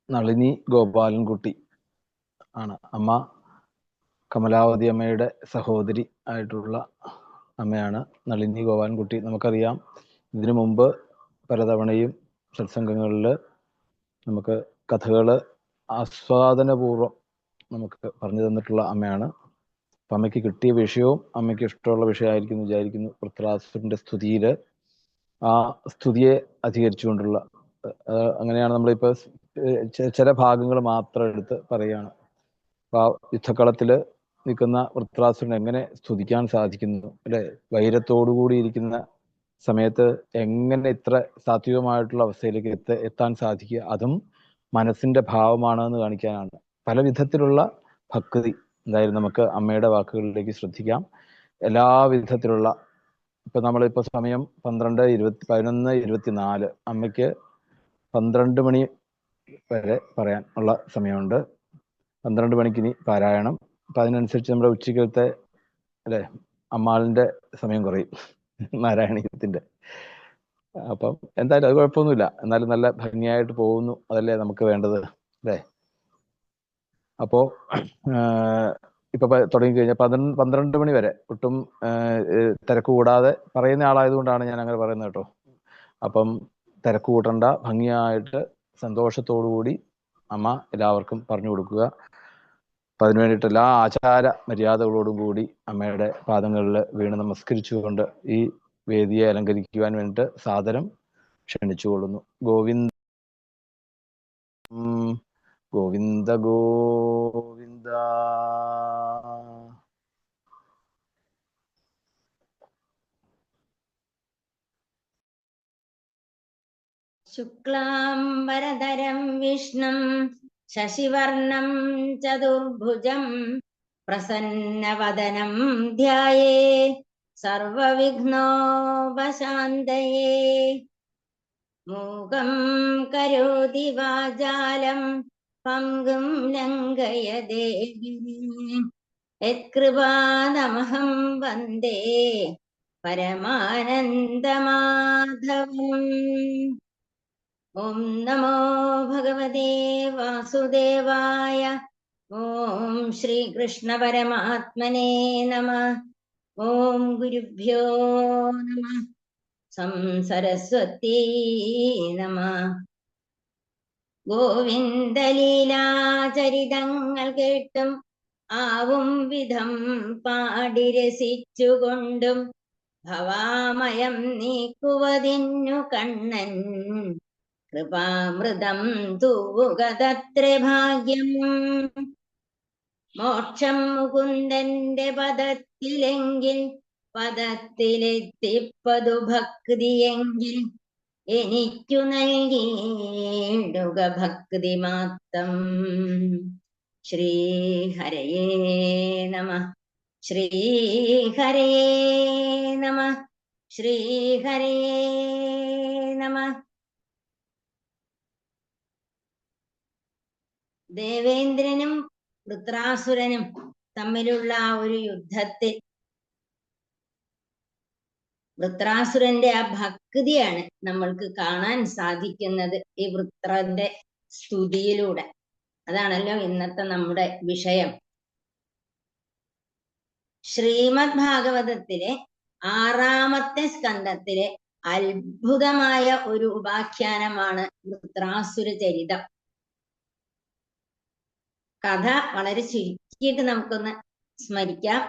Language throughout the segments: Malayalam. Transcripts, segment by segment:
നളിനി ഗോപാലൻകുട്ടി ആണ്. അമ്മ കമലാവതി അമ്മയുടെ സഹോദരി ആയിട്ടുള്ള അമ്മയാണ് നളിനി ഗോപാലൻകുട്ടി. നമുക്കറിയാം, ഇതിനു മുമ്പ് പലതവണയും സത്സംഗങ്ങളിൽ നമുക്ക് കഥകൾ ആസ്വാദനപൂർവ്വം നമുക്ക് പറഞ്ഞു തന്നിട്ടുള്ള അമ്മയാണ്. അപ്പം അമ്മയ്ക്ക് കിട്ടിയ വിഷയവും അമ്മയ്ക്ക് ഇഷ്ടമുള്ള വിഷയമായിരിക്കും എന്ന് വിചാരിക്കുന്നു. വൃത്രാസുരന്റെ സ്തുതിയിൽ ആ സ്തുതിയെ അധികരിച്ചുകൊണ്ടുള്ള അങ്ങനെയാണ് നമ്മളിപ്പോൾ ചില ഭാഗങ്ങൾ മാത്രം എടുത്ത് പറയുകയാണ്. അപ്പൊ ആ യുദ്ധക്കളത്തിൽ നിൽക്കുന്ന വൃത്രാസുരൻ എങ്ങനെ സ്തുതിക്കാൻ സാധിക്കുന്നു അല്ലെ? വൈരത്തോടുകൂടി ഇരിക്കുന്ന സമയത്ത് എങ്ങനെ ഇത്ര സാത്വികമായിട്ടുള്ള അവസ്ഥയിലേക്ക് എത്താൻ സാധിക്കുക, അതും മനസ്സിന്റെ ഭാവമാണെന്ന് കാണിക്കാനാണ്. പല വിധത്തിലുള്ള ഭക്തി എന്തായാലും നമുക്ക് അമ്മയുടെ വാക്കുകളിലേക്ക് ശ്രദ്ധിക്കാം. എല്ലാ വിധത്തിലുള്ള ഇപ്പൊ നമ്മളിപ്പോ സമയം 11:24. അമ്മയ്ക്ക് 12 മണി വരെ പറയാൻ ഉള്ള സമയമുണ്ട്. 12 മണിക്ക് ഇനി പാരായണം. അപ്പൊ അതിനനുസരിച്ച് നമ്മുടെ ഉച്ചക്കലത്തെ അല്ലെ അമ്മാളിന്റെ സമയം കുറയും, നാരായണീയത്തിന്റെ. അപ്പം എന്തായാലും അത് കുഴപ്പമൊന്നുമില്ല. എന്നാലും നല്ല ഭംഗിയായിട്ട് പോകുന്നു. അതല്ലേ നമുക്ക് വേണ്ടത് അല്ലേ? അപ്പോ ഇപ്പൊ തുടങ്ങിക്കഴിഞ്ഞാൽ 12 മണി വരെ ഒട്ടും തിരക്ക് കൂടാതെ പറയുന്ന ആളായതുകൊണ്ടാണ് ഞാൻ അങ്ങനെ പറയുന്നത് കേട്ടോ. അപ്പം തിരക്ക് കൂട്ടണ്ട, ഭംഗിയായിട്ട് സന്തോഷത്തോടുകൂടി അമ്മ എല്ലാവർക്കും പറഞ്ഞു കൊടുക്കുക. അപ്പം അതിനു വേണ്ടിയിട്ട് എല്ലാ ആചാര മര്യാദകളോടും കൂടി അമ്മയുടെ പാദങ്ങളിൽ വീണ് നമസ്കരിച്ചുകൊണ്ട് ഈ വേദിയെ അലങ്കരിക്കുവാൻ വേണ്ടിയിട്ട് സാദരം ക്ഷണിച്ചുകൊള്ളുന്നു. ഗോവിന്ദ ഗോവിന്ദ ഗോവിന്ദ. ശുക്ലാംബരധരം വിഷ്ണും ശശിവർണം ചതുർഭുജം പ്രസന്നവദനം ധ്യായേ സർവവിഘ്നോപശാന്തയേ. മൂകം കരോതി വാചാലം പങ്കും ലംഘയതേ ഗിരിം. യത്കൃപാതമഹം വന്ദേ പരമാനന്ദമാധവം. ഓം നമോ ഭഗവതേ വാസുദേവായ. ഓം ശ്രീകൃഷ്ണ പരമാത്മനേ നമഃ. ഓം ഗുരുഭ്യോ നമഃ. സംസരസ്വതീ നമഃ. ഗോവിന്ദലീലാചരിതങ്ങൾ കേട്ടും ആവും വിധം പാടി രസിച്ചുകൊണ്ടും ഭവാമയം നീക്കുവതിന്നു കണ്ണൻ കൃപാമൃതം തൂവുകതത്രേ ഭാഗ്യം. മോക്ഷം മുകുന്ദന്റെ പദത്തിലെങ്കിൽ പദത്തിലെത്തിപ്പതു ഭക്തിയെങ്കിൽ എനിക്കു നൽകിയിടുക ഭക്തി മാത്രം. ശ്രീഹരയേ നമഃ. ശ്രീഹരയേ നമഃ. ശ്രീഹരയേ നമഃ. ദേവേന്ദ്രനും വൃത്രാസുരനും തമ്മിലുള്ള ആ ഒരു യുദ്ധത്തിൽ വൃത്രാസുരന്റെ ആ ഭക്തിയാണ് നമ്മൾക്ക് കാണാൻ സാധിക്കുന്നത് ഈ വൃത്രന്റെ സ്തുതിയിലൂടെ. അതാണല്ലോ ഇന്നത്തെ നമ്മുടെ വിഷയം. ശ്രീമദ് ഭാഗവതത്തിലെ 6-ാമത്തെ സ്കന്ധത്തിലെ അത്ഭുതമായ ഒരു ഉപാഖ്യാനമാണ് വൃത്രാസുര ചരിതം. കഥ വളരെ ചുരുക്കിയിട്ട് നമുക്കൊന്ന് സ്മരിക്കാം.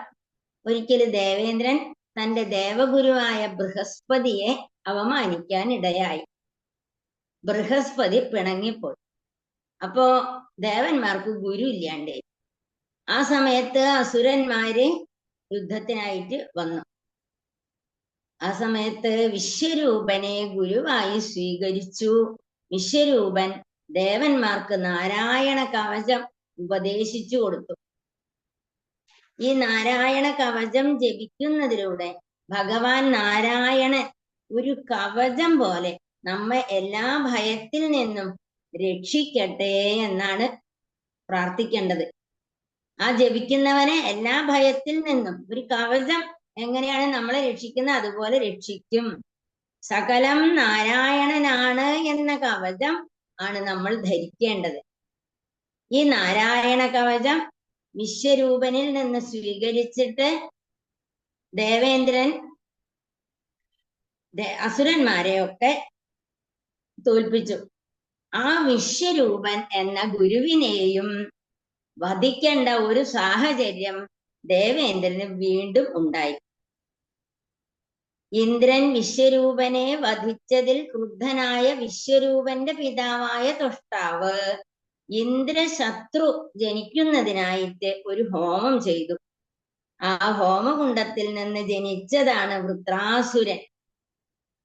ഒരിക്കലും ദേവേന്ദ്രൻ തന്റെ ദേവഗുരുവായ ബൃഹസ്പതിയെ അവമാനിക്കാൻ ഇടയായി. ബൃഹസ്പതി പിണങ്ങിപ്പോയി. അപ്പോ ദേവന്മാർക്ക് ഗുരു ഇല്ലാണ്ടേ. ആ സമയത്ത് അസുരന്മാര് യുദ്ധത്തിനായിട്ട് വന്നു. ആ സമയത്ത് വിശ്വരൂപനെ ഗുരുവായി സ്വീകരിച്ചു. വിശ്വരൂപൻ ദേവന്മാർക്ക് നാരായണ കവചം ഉപദേശിച്ചു കൊടുത്തു. ഈ നാരായണ കവചം ജപിക്കുന്നതിലൂടെ ഭഗവാൻ നാരായണൻ ഒരു കവചം പോലെ നമ്മെ എല്ലാ ഭയത്തിൽ നിന്നും രക്ഷിക്കട്ടെ എന്നാണ് പ്രാർത്ഥിക്കേണ്ടത്. ആ ജപിക്കുന്നവനെ എല്ലാ ഭയത്തിൽ നിന്നും ഒരു കവചം എങ്ങനെയാണ് നമ്മളെ രക്ഷിക്കുന്നത് അതുപോലെ രക്ഷിക്കും. സകലം നാരായണനാണ് എന്ന കവചം ആണ് നമ്മൾ ധരിക്കേണ്ടത്. ഈ നാരായണ കവചം വിശ്വരൂപനിൽ നിന്ന് സ്വീകരിച്ചിട്ട് ദേവേന്ദ്രൻ അസുരന്മാരെയൊക്കെ തോൽപ്പിച്ചു. ആ വിശ്വരൂപൻ എന്ന ഗുരുവിനെയും വധിക്കേണ്ട ഒരു സാഹചര്യം ദേവേന്ദ്രന് വീണ്ടും ഉണ്ടായി. ഇന്ദ്രൻ വിശ്വരൂപനെ വധിച്ചതിൽ ക്രുദ്ധനായ വിശ്വരൂപന്റെ പിതാവായ തൊഷ്ടാവ് ഇന്ദ്രശത്രു ജനിക്കുന്നതിനായിട്ട് ഒരു ഹോമം ചെയ്തു. ആ ഹോമകുണ്ടത്തിൽ നിന്ന് ജനിച്ചതാണ് വൃത്രാസുരൻ.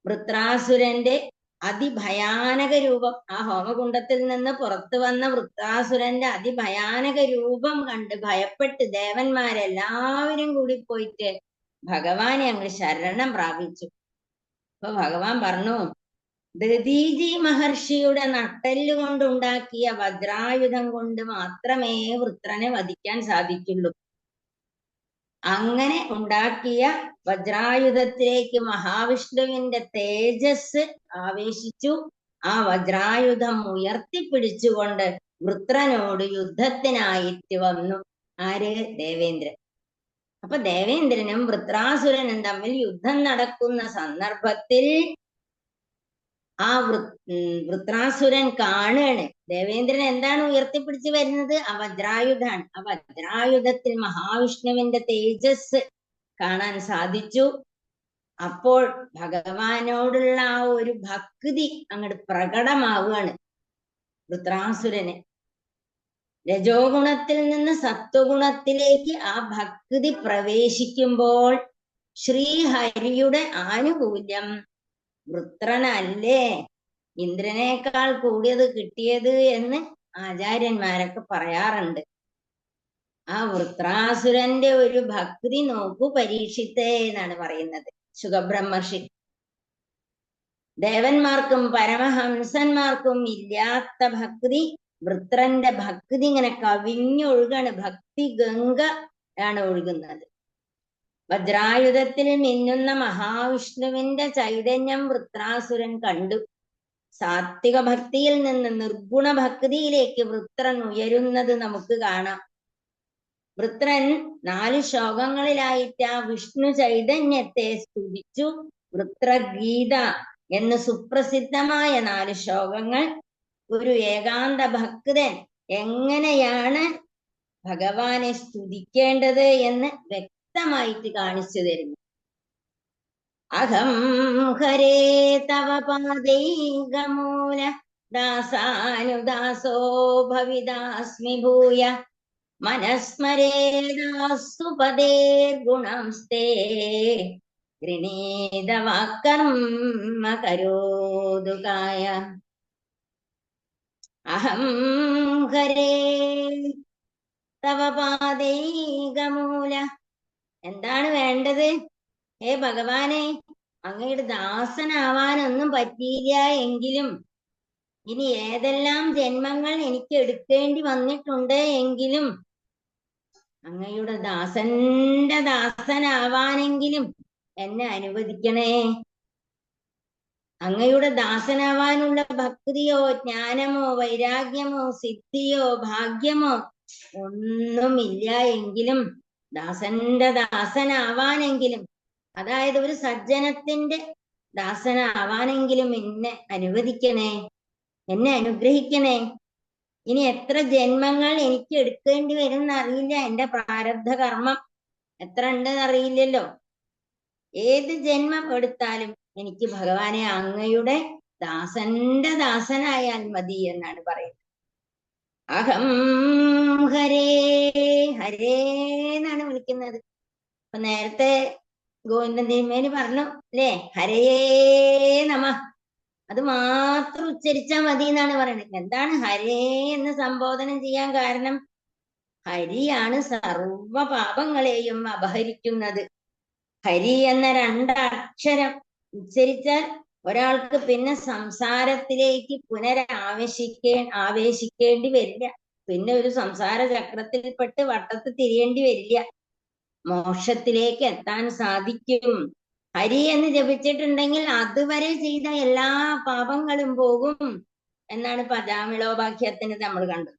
വൃത്രാസുരന്റെ അതിഭയാനക രൂപം, ആ ഹോമകുണ്ടത്തിൽ നിന്ന് പുറത്തു വന്ന വൃത്രാസുരന്റെ അതിഭയാനക രൂപം കണ്ട് ഭയപ്പെട്ട് ദേവന്മാരെല്ലാവരും കൂടി പോയിട്ട് ഭഗവാനെ അങ്ങ് ശരണം പ്രാപിച്ചു. അപ്പൊ ഭഗവാൻ പറഞ്ഞു, ദധീജി മഹർഷിയുടെ നട്ടെല്ല് കൊണ്ടുണ്ടാക്കിയ വജ്രായുധം കൊണ്ട് മാത്രമേ വൃത്രനെ വധിക്കാൻ സാധിക്കുള്ളൂ. അങ്ങനെ ഉണ്ടാക്കിയ വജ്രായുധത്തിലേക്ക് മഹാവിഷ്ണുവിന്റെ തേജസ് ആവേശിച്ചു. ആ വജ്രായുധം ഉയർത്തിപ്പിടിച്ചുകൊണ്ട് വൃത്രനോട് യുദ്ധത്തിനായിട്ട് വന്നു. ആര്? ദേവേന്ദ്രൻ. അപ്പൊ ദേവേന്ദ്രനും വൃത്രാസുരനും തമ്മിൽ യുദ്ധം നടക്കുന്ന സന്ദർഭത്തിൽ ആ വൃത്രാസുരൻ കാണുകയാണ് ദേവേന്ദ്രൻ എന്താണ് ഉയർത്തിപ്പിടിച്ചു വരുന്നത്? ആ വജ്രായുധാണ്. ആ വജ്രായുധത്തിൽ മഹാവിഷ്ണുവിന്റെ തേജസ് കാണാൻ സാധിച്ചു. അപ്പോൾ ഭഗവാനോടുള്ള ആ ഒരു ഭക്തി അങ്ങോട്ട് പ്രകടമാവുകയാണ് വൃത്രാസുരന്. രജോ ഗുണത്തിൽ നിന്ന് സത്വഗുണത്തിലേക്ക് ആ ഭക്തി പ്രവേശിക്കുമ്പോൾ ശ്രീഹരിയുടെ ആനുകൂല്യം വൃത്രനല്ലേ ഇന്ദ്രനേക്കാൾ കൂടിയത് കിട്ടിയത് എന്ന് ആചാര്യന്മാരൊക്കെ പറയാറുണ്ട്. ആ വൃത്രാസുരന്റെ ഒരു ഭക്തി നോക്കൂ പരീക്ഷിത്തേ എന്നാണ് പറയുന്നത് ശുഖബ്രഹ്മർഷി. ദേവന്മാർക്കും പരമഹംസന്മാർക്കും ഇല്ലാത്ത ഭക്തി വൃത്രന്റെ ഭക്തി ഇങ്ങനെ കവിഞ്ഞൊഴുകാണ്. ഭക്തി ഗംഗ ആണ് ഒഴുകുന്നത്. വജ്രായുധത്തിൽ മിന്നുന്ന മഹാവിഷ്ണുവിന്റെ ചൈതന്യം വൃത്രാസുരൻ കണ്ടു. സാത്വിക ഭക്തിയിൽ നിന്ന് നിർഗുണ ഭക്തിയിലേക്ക് വൃത്രൻ ഉയരുന്നത് നമുക്ക് കാണാം. വൃത്രൻ 4 ശ്ലോകങ്ങളിലായിട്ട് ആ വിഷ്ണു ചൈതന്യത്തെ സ്തുതിച്ചു. വൃത്രഗീത എന്ന് സുപ്രസിദ്ധമായ 4 ശ്ലോകങ്ങൾ ഒരു ഏകാന്ത ഭക്തൻ എങ്ങനെയാണ് ഭഗവാനെ സ്തുതിക്കേണ്ടത് എന്ന് വ്യക്തമായിട്ട് കാണിച്ചു തരുന്നു. അഹം ഹരേ തവ പാദൈകമൂല ദാസാനുദാസോ ഭവിദാസ്മി ഭൂയ മനസ്മരേദാസ്തു പദേർഗുണംസ്തേ ഗൃണീതവാക്കർമ്മ കരോതു കായ. അഹം ഹരേ തവ പാദൈകമൂല. എന്താണ് വേണ്ടത്? ഹേ ഭഗവാനെ, അങ്ങയുടെ ദാസനാവാനൊന്നും പറ്റിയില്ല എങ്കിലും ഇനി ഏതെല്ലാം ജന്മങ്ങൾ എനിക്ക് എടുക്കേണ്ടി വന്നിട്ടുണ്ട് എങ്കിലും അങ്ങയുടെ ദാസന്റെ ദാസനാവാനെങ്കിലും എന്നെ അനുവദിക്കണേ. അങ്ങയുടെ ദാസനാവാനുള്ള ഭക്തിയോ ജ്ഞാനമോ വൈരാഗ്യമോ സിദ്ധിയോ ഭാഗ്യമോ ഒന്നുമില്ല എങ്കിലും ദാസന്റെ ദാസനാവാനെങ്കിലും, അതായത് ഒരു സജ്ജനത്തിന്റെ ദാസനാവാനെങ്കിലും എന്നെ അനുവദിക്കണേ, എന്നെ അനുഗ്രഹിക്കണേ. ഇനി എത്ര ജന്മങ്ങൾ എനിക്ക് എടുക്കേണ്ടി വരും എന്നറിയില്ല. എന്റെ പ്രാരബ്ധ കർമ്മം എത്ര ഉണ്ടെന്ന് അറിയില്ലല്ലോ. ഏത് ജന്മം എടുത്താലും എനിക്ക് ഭഗവാനെ അങ്ങയുടെ ദാസന്റെ ദാസനായാൽ മതി എന്നാണ് പറയുന്നത്. അഹം ഹരേ, ഹരേ എന്നാണ് വിളിക്കുന്നത്. അപ്പൊ നേരത്തെ ഗോവിന്ദൻ തിരുമേനി പറഞ്ഞു അല്ലേ, ഹരേ നമ, അത് മാത്രം ഉച്ചരിച്ചാൽ മതി എന്നാണ് പറയുന്നത്. എന്താണ് ഹരേ എന്ന് സംബോധനം ചെയ്യാൻ കാരണം? ഹരിയാണ് സർവ പാപങ്ങളെയും അപഹരിക്കുന്നത്. ഹരി എന്ന 2 അക്ഷരം ഉച്ചരിച്ചാൽ ഒരാൾക്ക് പിന്നെ സംസാരത്തിലേക്ക് ആവേശിക്കേണ്ടി വരില്ല. പിന്നെ ഒരു സംസാര ചക്രത്തിൽപ്പെട്ട് വട്ടത്ത് തിരിയേണ്ടി വരില്ല. മോക്ഷത്തിലേക്ക് എത്താൻ സാധിക്കും. ഹരി എന്ന് ജപിച്ചിട്ടുണ്ടെങ്കിൽ അതുവരെ ചെയ്ത എല്ലാ പാപങ്ങളും പോകും. എന്നാണ് പദാമിളോപാഖ്യത്തിന് നമ്മൾ കണ്ടത്.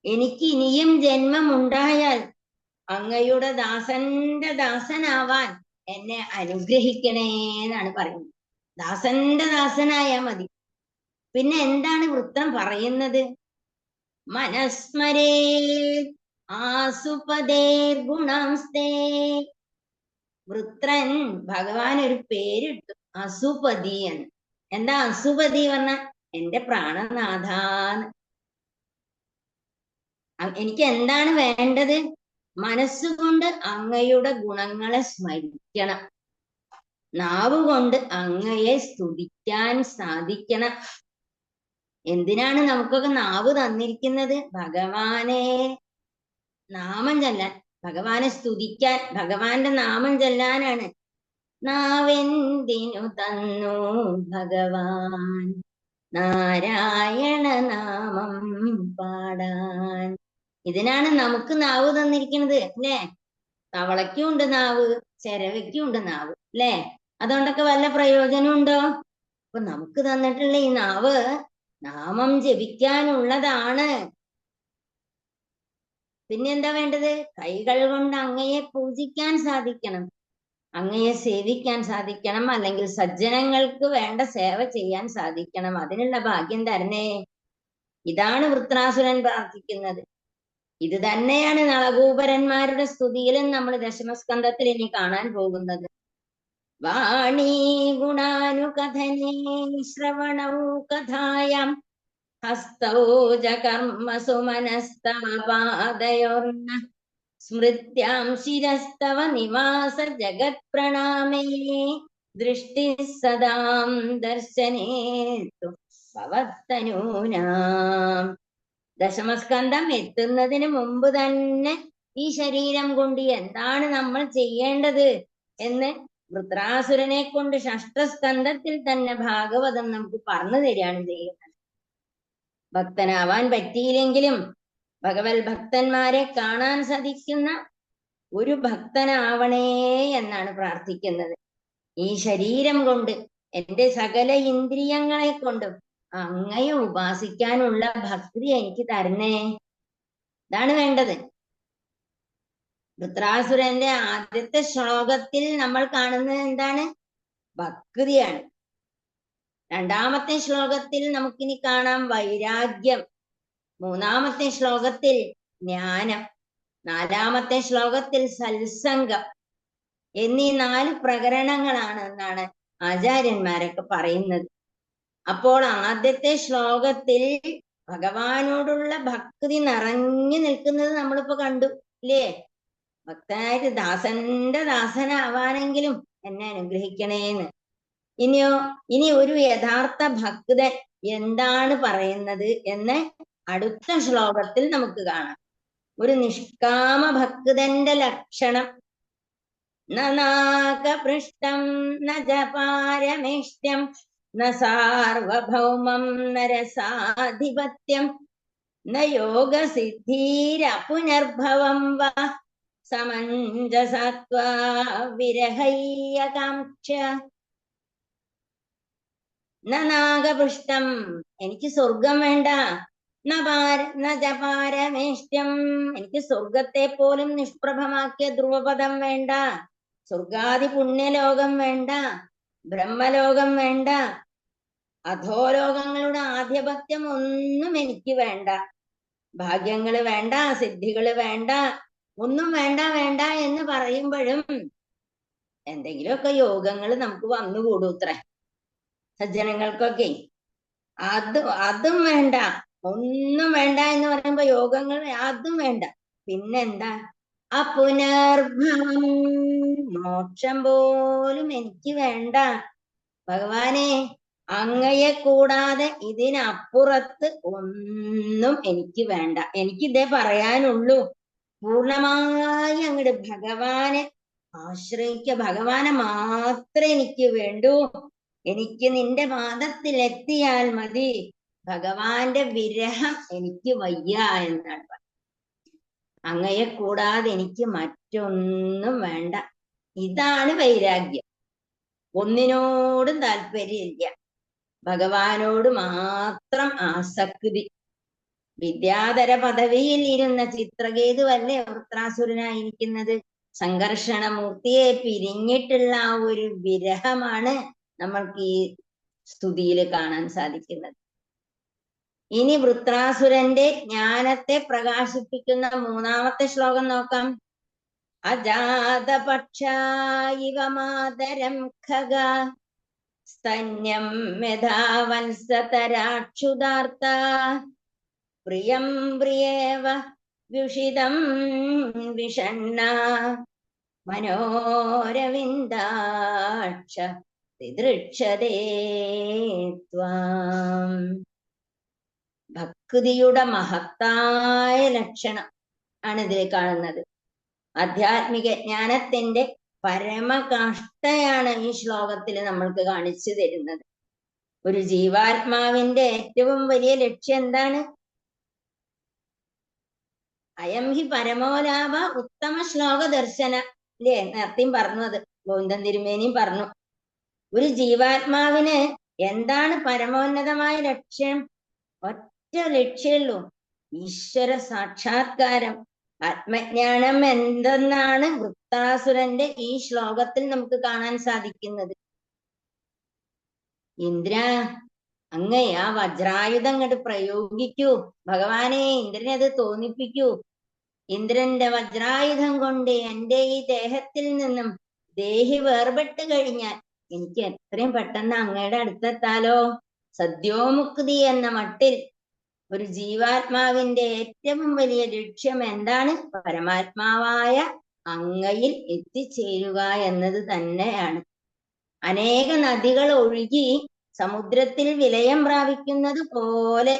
എനിക്ക് ഇനിയും ജന്മം ഉണ്ടായാൽ അങ്ങയുടെ ദാസന്റെ ദാസനാവാൻ എന്നെ അനുഗ്രഹിക്കണേ എന്നാണ് പറയുന്നത്. ദാസന്റെ ദാസനായാ മതി. പിന്നെ എന്താണ് വൃത്തം പറയുന്നത്? മനസ്മരേ ആസുപദേർ ഗുണാംസ്തേ. വൃത്രൻ ഭഗവാൻ ഒരു പേരിട്ടു, അസുപതി എന്ന്. എന്താ അസുപതി പറഞ്ഞ? എന്റെ പ്രാണനാഥാന്ന്. എനിക്ക് എന്താണ് വേണ്ടത്? മനസ്സുകൊണ്ട് അങ്ങയുടെ ഗുണങ്ങളെ സ്മരിക്കണം, നാവുകൊണ്ട് അങ്ങയെ സ്തുതിക്കാൻ സാധിക്കണം. എന്തിനാണ് നമുക്കൊക്കെ നാവ് തന്നിരിക്കുന്നത്? ഭഗവാനെ നാമം ചൊല്ലാൻ, ഭഗവാനെ സ്തുതിക്കാൻ, ഭഗവാന്റെ നാമം ചൊല്ലാനാണ്. നാവെന്തിനു തന്നു ഭഗവാൻ നാരായണ നാമം പാടാൻ. ഇതിനാണ് നമുക്ക് നാവ് തന്നിരിക്കുന്നത് അല്ലേ? തവളയ്ക്കും ഉണ്ട് നാവ്, ചെരവയ്ക്കും ഉണ്ട് നാവ് അല്ലേ? അതുകൊണ്ടൊക്കെ വല്ല പ്രയോജനം ഉണ്ടോ? അപ്പൊ നമുക്ക് തന്നിട്ടുള്ള ഈ നാവ് നാമം ജപിക്കാനുള്ളതാണ്. പിന്നെന്താ വേണ്ടത്? കൈകൾ കൊണ്ട് അങ്ങയെ പൂജിക്കാൻ സാധിക്കണം, അങ്ങയെ സേവിക്കാൻ സാധിക്കണം, അല്ലെങ്കിൽ സജ്ജനങ്ങൾക്ക് വേണ്ട സേവ ചെയ്യാൻ സാധിക്കണം. അതിനുള്ള ഭാഗ്യം തരണേ. ഇതാണ് വൃത്രാസുരൻ പ്രാർത്ഥിക്കുന്നത്. ഇത് തന്നെയാണ് നളകൂപരന്മാരുടെ സ്തുതിയിലും നമ്മൾ ദശമസ്കന്ധത്തിൽ ഇനി കാണാൻ പോകുന്നത്. വാണീ ഗുണാനുകഥനേ ശ്രവണൗ കഥായാം ഹസ്തൗ ച കർമ്മസു മനസ്തവ പാദയോർന സ്മൃത്യാം ശിരസ്തവ നിവാസ ജഗത് പ്രണാമേ ദൃഷ്ടി സദാം ദർശനേതു ഭവത്തനൂനാം. ദശമസ്കന്ധം എത്തുന്നതിന് മുമ്പ് തന്നെ ഈ ശരീരം കൊണ്ട് എന്താണ് നമ്മൾ ചെയ്യേണ്ടത് എന്ന് വൃത്രാസുരനെ കൊണ്ട് ഷഷ്ഠസ്കന്ധത്തിൽ തന്നെ ഭാഗവതം നമുക്ക് പറഞ്ഞു തരികയാണ് ചെയ്യുന്നത്. ഭക്തനാവാൻ പറ്റിയില്ലെങ്കിലും ഭഗവത് ഭക്തന്മാരെ കാണാൻ സാധിക്കുന്ന ഒരു ഭക്തനാവണേ എന്നാണ് പ്രാർത്ഥിക്കുന്നത്. ഈ ശരീരം കൊണ്ട് എന്റെ സകല ഇന്ദ്രിയങ്ങളെ കൊണ്ടും അങ്ങയെ ഉപാസിക്കാനുള്ള ഭക്തി എനിക്ക് തരണേ. ഇതാണ് വേണ്ടത്. വൃത്രാസുരന്റെ ആദ്യത്തെ ശ്ലോകത്തിൽ നമ്മൾ കാണുന്നത് എന്താണ്? ഭക്തിയാണ്. രണ്ടാമത്തെ ശ്ലോകത്തിൽ നമുക്കിനി കാണാം വൈരാഗ്യം. മൂന്നാമത്തെ ശ്ലോകത്തിൽ ജ്ഞാനം. നാലാമത്തെ ശ്ലോകത്തിൽ സത്സംഗം എന്നീ 4 പ്രകരണങ്ങളാണ് എന്നാണ് ആചാര്യന്മാരൊക്കെ പറയുന്നത്. അപ്പോൾ ആദ്യത്തെ ശ്ലോകത്തിൽ ഭഗവാനോടുള്ള ഭക്തി നിറഞ്ഞു നിൽക്കുന്നത് നമ്മളിപ്പോ കണ്ടു ഇല്ലേ? ഭക്തനായിട്ട് ദാസന്റെ ദാസനാവാനെങ്കിലും എന്നെ അനുഗ്രഹിക്കണേന്ന്. ഇനി ഒരു യഥാർത്ഥ ഭക്തൻ എന്താണ് പറയുന്നത് എന്ന് അടുത്ത ശ്ലോകത്തിൽ നമുക്ക് കാണാം. ഒരു നിഷ്കാമ ഭക്തന്റെ ലക്ഷണം. നാകപൃഷ്ടം ന ജപാരമേഷ്ട്യം ന സാർവഭൗമം നരസാധിപത്യം ന യോഗസിദ്ധീരപുനർഭവം വാ സമഞ്ജസത്വാ വിരഹയ്യകാംക്ഷ. നാഗപൃഷ്ടം, എനിക്ക് സ്വർഗം വേണ്ട. ന ജപാരമേഷ്ട്യം, എനിക്ക് സ്വർഗത്തെ പോലും നിഷ്പ്രഭമാക്കിയ ധ്രുവപദം വേണ്ട. സ്വർഗാദി പുണ്യലോകം വേണ്ട, ബ്രഹ്മലോകം വേണ്ട, അധോലോകങ്ങളുടെ ആധിപത്യം ഒന്നും എനിക്ക് വേണ്ട. ഭാഗ്യങ്ങള് വേണ്ട, സിദ്ധികള് വേണ്ട, ഒന്നും വേണ്ട വേണ്ട എന്ന് പറയുമ്പോഴും എന്തെങ്കിലുമൊക്കെ യോഗങ്ങൾ നമുക്ക് വന്നുകൂടൂത്രേ സജ്ജനങ്ങൾക്കൊക്കെ. അതും വേണ്ട, ഒന്നും വേണ്ട എന്ന് പറയുമ്പോ യോഗങ്ങൾ അതും വേണ്ട. പിന്നെന്താ? അപുനർഭവം, മോക്ഷം പോലും എനിക്ക് വേണ്ട. ഭഗവാനെ, അങ്ങയെ കൂടാതെ ഇതിനപ്പുറത്ത് ഒന്നും എനിക്ക് വേണ്ട. എനിക്കിതേ പറയാനുള്ളൂ. പൂർണ്ണമായി അങ്ങോട്ട് ഭഗവാനെ ആശ്രയിക്ക. ഭഗവാനെ മാത്രമേ എനിക്ക് വേണ്ടൂ. എനിക്ക് നിന്റെ പാദത്തിൽ എത്തിയാൽ മതി. ഭഗവാന്റെ വിരഹം എനിക്ക് വയ്യ എന്നാണ് പറയുന്നത്. അങ്ങയെ കൂടാതെ എനിക്ക് മറ്റൊന്നും വേണ്ട. ഇതാണ് വൈരാഗ്യം. ഒന്നിനോടും താല്പര്യമില്ല. ഭഗവാനോട് മാത്രം ആസക്തി. വിദ്യാധര പദവിയിൽ ഇരുന്ന ചിത്രകേതുവല്ലേ വൃത്രാസുരനായിരിക്കുന്നത്. സംഘർഷണമൂർത്തിയെ പിരിഞ്ഞിട്ടുള്ള ആ ഒരു വിരഹമാണ് നമ്മൾക്ക് ഈ സ്തുതിയിൽ കാണാൻ സാധിക്കുന്നത്. ഇനി വൃത്രാസുരന്റെ ജ്ഞാനത്തെ പ്രകാശിപ്പിക്കുന്ന മൂന്നാമത്തെ ശ്ലോകം നോക്കാം. അജാതപക്ഷായിവ മാതരം ഖഗ സ്തന്യം മെധാവത്സതരാക്ഷുതാർത്ത പ്രിയം പ്രിയേവ വ്യുഷിതം വിഷണ്ണ മനോരവിന്ദാക്ഷ തിദൃക്ഷതേ ത്വാം. ഭക്തിയുടെ മഹത്തായ ലക്ഷണം ആണ് ഇതിൽ കാണുന്നത്. ആധ്യാത്മിക ജ്ഞാനത്തിന്റെ പരമകാഷ്ഠയാണ് ഈ ശ്ലോകത്തിൽ നമ്മൾക്ക് കാണിച്ചു തരുന്നത്. ഒരു ജീവാത്മാവിന്റെ ഏറ്റവും വലിയ ലക്ഷ്യം എന്താണ്? അയം ഹി പരമോലാഭ ഉത്തമ ശ്ലോക ദർശന അല്ലേ? നേരത്തെയും പറഞ്ഞു, അത് ഗോവിന്ദൻ തിരുമേനിയും പറഞ്ഞു. ഒരു ജീവാത്മാവിന് എന്താണ് പരമോന്നതമായ ലക്ഷ്യം? ഒറ്റ ലക്ഷ്യമുള്ളൂ, ഈശ്വര സാക്ഷാത്കാരം, ആത്മജ്ഞാനം. എന്തെന്നാണ് വൃത്താസുരന്റെ ഈ ശ്ലോകത്തിൽ നമുക്ക് കാണാൻ സാധിക്കുന്നത്. ഇന്ദ്ര, അങ്ങേ ആ വജ്രായുധം അങ്ങോട്ട് പ്രയോഗിക്കൂ ഭഗവാനെ, ഇന്ദ്രനെ അത് തോന്നിപ്പിക്കൂ. ഇന്ദ്രന്റെ വജ്രായുധം കൊണ്ട് എന്റെ ഈ ദേഹത്തിൽ നിന്നും ദേഹി വേർപെട്ട് കഴിഞ്ഞാൽ എനിക്ക് എത്രയും പെട്ടെന്ന് അങ്ങയുടെ അടുത്തെത്താലോ. സദ്യോമുക്തി എന്ന മട്ടിൽ ഒരു ജീവാത്മാവിന്റെ ഏറ്റവും വലിയ ലക്ഷ്യം എന്താണ്? പരമാത്മാവായ അങ്ങയിൽ എത്തിച്ചേരുക എന്നത് തന്നെയാണ്. അനേക നദികൾ ഒഴുകി സമുദ്രത്തിൽ വിലയം പ്രാപിക്കുന്നത് പോലെ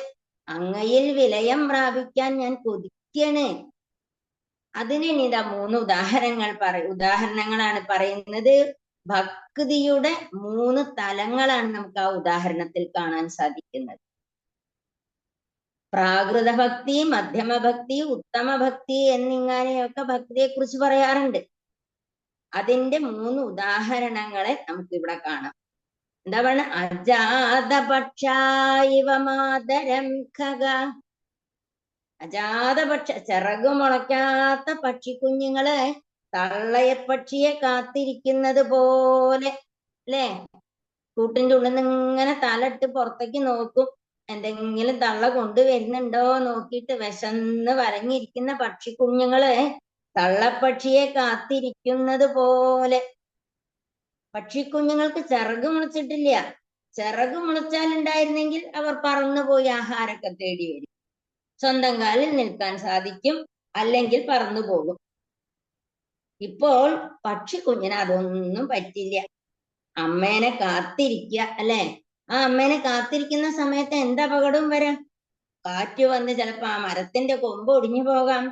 അങ്ങയിൽ വിലയം പ്രാപിക്കാൻ ഞാൻ കൊതിക്കണ്. അതിന് ഇതാ 3 ഉദാഹരണങ്ങളാണ് പറയുന്നത്. ഭക്തിയുടെ 3 തലങ്ങളാണ് നമുക്ക് ആ ഉദാഹരണത്തിൽ കാണാൻ സാധിക്കുന്നത്. പ്രാകൃത ഭക്തി, മധ്യമ ഭക്തി, ഉത്തമ ഭക്തി എന്നിങ്ങനെയൊക്കെ ഭക്തിയെ കുറിച്ച് പറയാറുണ്ട്. അതിന്റെ 3 ഉദാഹരണങ്ങളെ നമുക്ക് ഇവിടെ കാണാം. എന്താ പറയുക? അജാതപക്ഷായിവ മാതരം ഖഗ. അജാതപക്ഷ, ചിറകു മുളയ്ക്കാത്ത പക്ഷിക്കുഞ്ഞുങ്ങള് തള്ളയപ്പക്ഷിയെ കാത്തിരിക്കുന്നത് പോലെ അല്ലേ? കൂട്ടിന്റെ ഉള്ളിൽ നിന്ന് ഇങ്ങനെ തലയിട്ട് പുറത്തേക്ക് നോക്കും, എന്തെങ്കിലും തള്ള കൊണ്ടുവരുന്നുണ്ടോ നോക്കിയിട്ട് വിശന്ന് വരഞ്ഞിരിക്കുന്ന പക്ഷിക്കുഞ്ഞുങ്ങള് തള്ളപ്പക്ഷിയെ കാത്തിരിക്കുന്നത് പോലെ. പക്ഷിക്കുഞ്ഞുങ്ങൾക്ക് ചിറക് മുളച്ചിട്ടില്ല. ചിറക് മുളച്ചാലുണ്ടായിരുന്നെങ്കിൽ അവർ പറന്നുപോയി ആഹാരമൊക്കെ തേടി വരും, സ്വന്തം കാലിൽ നിൽക്കാൻ സാധിക്കും, അല്ലെങ്കിൽ പറന്നു പോകും. ഇപ്പോൾ പക്ഷിക്കുഞ്ഞിന് അതൊന്നും പറ്റില്ല. അമ്മേനെ കാത്തിരിക്കുക അല്ലെ? ആ അമ്മേനെ കാത്തിരിക്കുന്ന സമയത്ത് എന്ത് അപകടവും വരാം. കാറ്റ് വന്ന് ചിലപ്പോ ആ മരത്തിന്റെ കൊമ്പ് ഒടിഞ്ഞു പോകാം,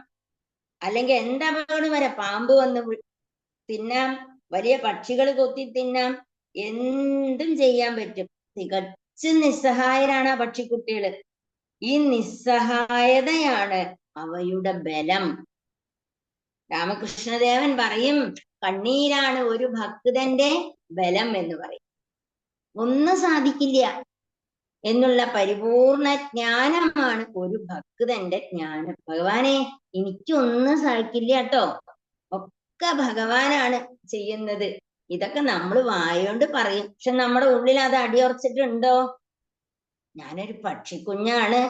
അല്ലെങ്കിൽ എന്ത് അപകടം വരാം. പാമ്പ് വന്ന് തിന്നാം, വലിയ പക്ഷികൾ കൊത്തി തിന്നാം, എന്തും ചെയ്യാൻ പറ്റും. തികച്ചും നിസ്സഹായരാണ് ആ പക്ഷിക്കുട്ടികള്. ഈ നിസ്സഹായതയാണ് അവയുടെ ബലം. രാമകൃഷ്ണദേവൻ പറയും, കണ്ണീരാണ് ഒരു ഭക്തന്റെ ബലം എന്ന് പറയും. ഒന്നും സാധിക്കില്ല എന്നുള്ള പരിപൂർണ ജ്ഞാനമാണ് ഒരു ഭക്തന്റെ ജ്ഞാനം. ഭഗവാനെ, എനിക്കൊന്നും സാധിക്കില്ല കേട്ടോ, ഒക്കെ ഭഗവാനാണ് ചെയ്യുന്നത്. ഇതൊക്കെ നമ്മൾ വായോണ്ട് പറയും, പക്ഷെ നമ്മുടെ ഉള്ളിൽ അത് അടിയുറച്ചിട്ടുണ്ടോ? ഞാനൊരു പക്ഷിക്കുഞ്ഞാണ്.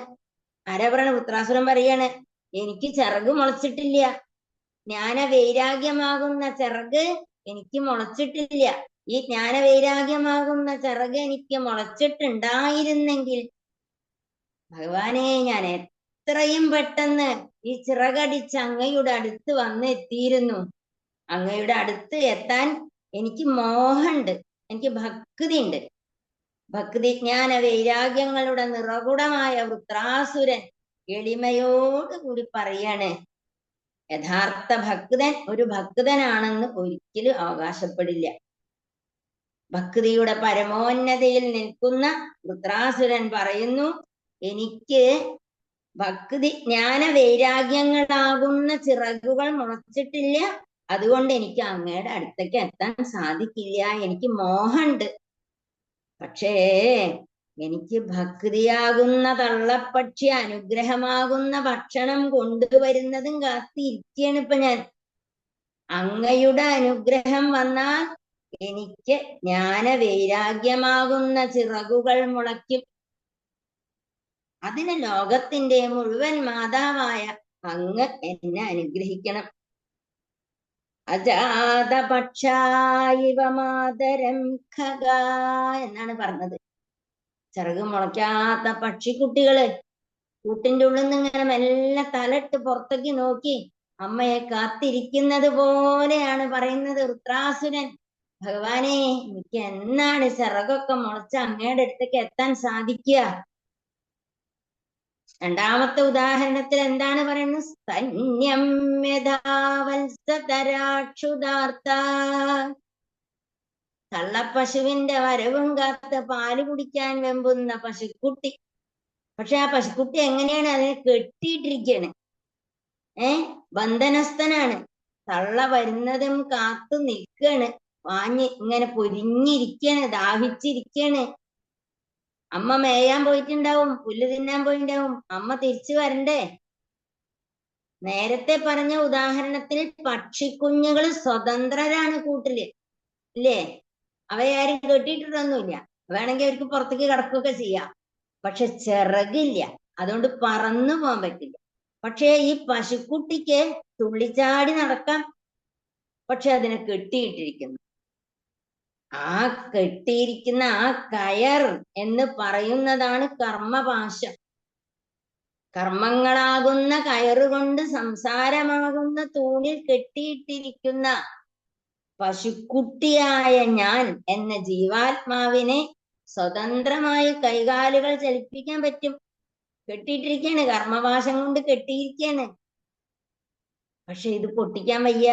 ആരാ പറയണ? വൃത്രാസുരൻ പറയാണ്, എനിക്ക് ചിറക് മുളച്ചിട്ടില്ല. ജ്ഞാനവൈരാഗ്യമാകുന്ന ചിറക് എനിക്ക് മുളച്ചിട്ടില്ല. ഈ ജ്ഞാനവൈരാഗ്യമാകുന്ന ചിറക് എനിക്ക് മുളച്ചിട്ടുണ്ടായിരുന്നെങ്കിൽ ഭഗവാനെ, ഞാൻ എത്രയും പെട്ടെന്ന് ഈ ചിറകടിച്ച് അങ്ങയുടെ അടുത്ത് വന്നെത്തിയിരുന്നു. അങ്ങയുടെ അടുത്ത് എത്താൻ എനിക്ക് മോഹമുണ്ട്, എനിക്ക് ഭക്തിയുണ്ട്. ഭക്തി ജ്ഞാന വൈരാഗ്യങ്ങളുടെ നിറകുടമായ വൃത്രാസുരൻ എളിമയോടുകൂടി പറയാണ്, യഥാർത്ഥ ഭക്തൻ ഒരു ഭക്തനാണെന്ന് ഒരിക്കലും അവകാശപ്പെടില്ല. ഭക്തിയുടെ പരമോന്നതയിൽ നിൽക്കുന്ന വൃത്രാസുരൻ പറയുന്നു, എനിക്ക് ഭക്തി ജ്ഞാന വൈരാഗ്യങ്ങളാകുന്ന ചിറകുകൾ മുളച്ചിട്ടില്ല, അതുകൊണ്ട് എനിക്ക് അങ്ങയുടെ അടുത്തേക്ക് എത്താൻ സാധിക്കില്ല. എനിക്ക് മോഹമുണ്ട്, പക്ഷേ എനിക്ക് ഭക്തിയാകുന്ന തള്ളപ്പക്ഷി അനുഗ്രഹമാകുന്ന ഭക്ഷണം കൊണ്ടുവരുന്നതും കാത്തിരിക്കുകയാണ് ഇപ്പൊ ഞാൻ. അങ്ങയുടെ അനുഗ്രഹം വന്നാൽ എനിക്ക് ജ്ഞാന വൈരാഗ്യമാകുന്ന ചിറകുകൾ മുളയ്ക്കും. അതിന് ലോകത്തിന്റെ മുഴുവൻ മാതാവായ അങ്ങ് എന്നെ അനുഗ്രഹിക്കണം. അജാതപക്ഷായിവ മാതരം ഖഗ എന്നാണ് പറഞ്ഞത്. ചിറക് മുളയ്ക്കാത്ത പക്ഷിക്കുട്ടികള് കൂട്ടിന്റെ ഉള്ളിൽ നിന്ന് ഇങ്ങനെ മെല്ലെ തലട്ട് പുറത്തേക്ക് നോക്കി അമ്മയെ കാത്തിരിക്കുന്നത് പോലെയാണ് പറയുന്നത് വൃത്രാസുരൻ. ഭഗവാനെ, എനിക്ക് എന്നാണ് ചിറകൊക്കെ മുളച്ച് അങ്ങയുടെ അടുത്തേക്ക് എത്താൻ സാധിക്കുക? രണ്ടാമത്തെ ഉദാഹരണത്തിൽ എന്താണ് പറയുന്നത്? സ്തന്യം യഥാവത്സതരാക്ഷുതാർത്ത. തള്ളപ്പശുവിന്റെ വരവും കാത്ത് പാല് കുടിക്കാൻ വെമ്പുന്ന പശുക്കുട്ടി. പക്ഷെ ആ പശുക്കുട്ടി എങ്ങനെയാണ്? അതിനെ കെട്ടിയിട്ടിരിക്കുകയാണ്. ബന്ധനസ്ഥനാണ്. തള്ള വരുന്നതും കാത്തു നിൽക്കുകയാണ്. വാഞ്ഞ് ഇങ്ങനെ പൊരിഞ്ഞിരിക്കുകയാണ്, ദാഹിച്ചിരിക്കുകയാണ്. അമ്മ മേയാൻ പോയിട്ടുണ്ടാവും, പുല്ല് തിന്നാൻ പോയിട്ടുണ്ടാവും. അമ്മ തിരിച്ചു വരണ്ടേ? നേരത്തെ പറഞ്ഞ ഉദാഹരണത്തിൽ പക്ഷിക്കുഞ്ഞുങ്ങൾ സ്വതന്ത്രരാണ് കൂട്ടില്, ഇല്ലേ? അവയാരും കെട്ടിയിട്ടിട്ടൊന്നുമില്ല. വേണമെങ്കിൽ അവർക്ക് പുറത്തേക്ക് കിടക്കുകയൊക്കെ ചെയ്യാം. പക്ഷെ ചിറകില്ല, അതുകൊണ്ട് പറന്നു പോകാൻ പറ്റില്ല. പക്ഷേ ഈ പശുക്കുട്ടിക്ക് തുള്ളിച്ചാടി നടക്കാം. പക്ഷെ അതിനെ കെട്ടിയിട്ടിരിക്കുന്നു. ആ കെട്ടിയിരിക്കുന്ന ആ കയർ എന്ന് പറയുന്നതാണ് കർമ്മപാശം. കർമ്മങ്ങളാകുന്ന കയറുകൊണ്ട് സംസാരമാകുന്ന തൂണിൽ കെട്ടിയിട്ടിരിക്കുന്ന പശുക്കുട്ടിയായ ഞാൻ എന്ന ജീവാത്മാവിനെ സ്വതന്ത്രമായി കൈകാലുകൾ ചലിപ്പിക്കാൻ പറ്റും. കെട്ടിയിട്ടിരിക്കുകയാണ്, കർമ്മപാശം കൊണ്ട് കെട്ടിയിരിക്കുകയാണ്. പക്ഷെ ഇത് പൊട്ടിക്കാൻ വയ്യ.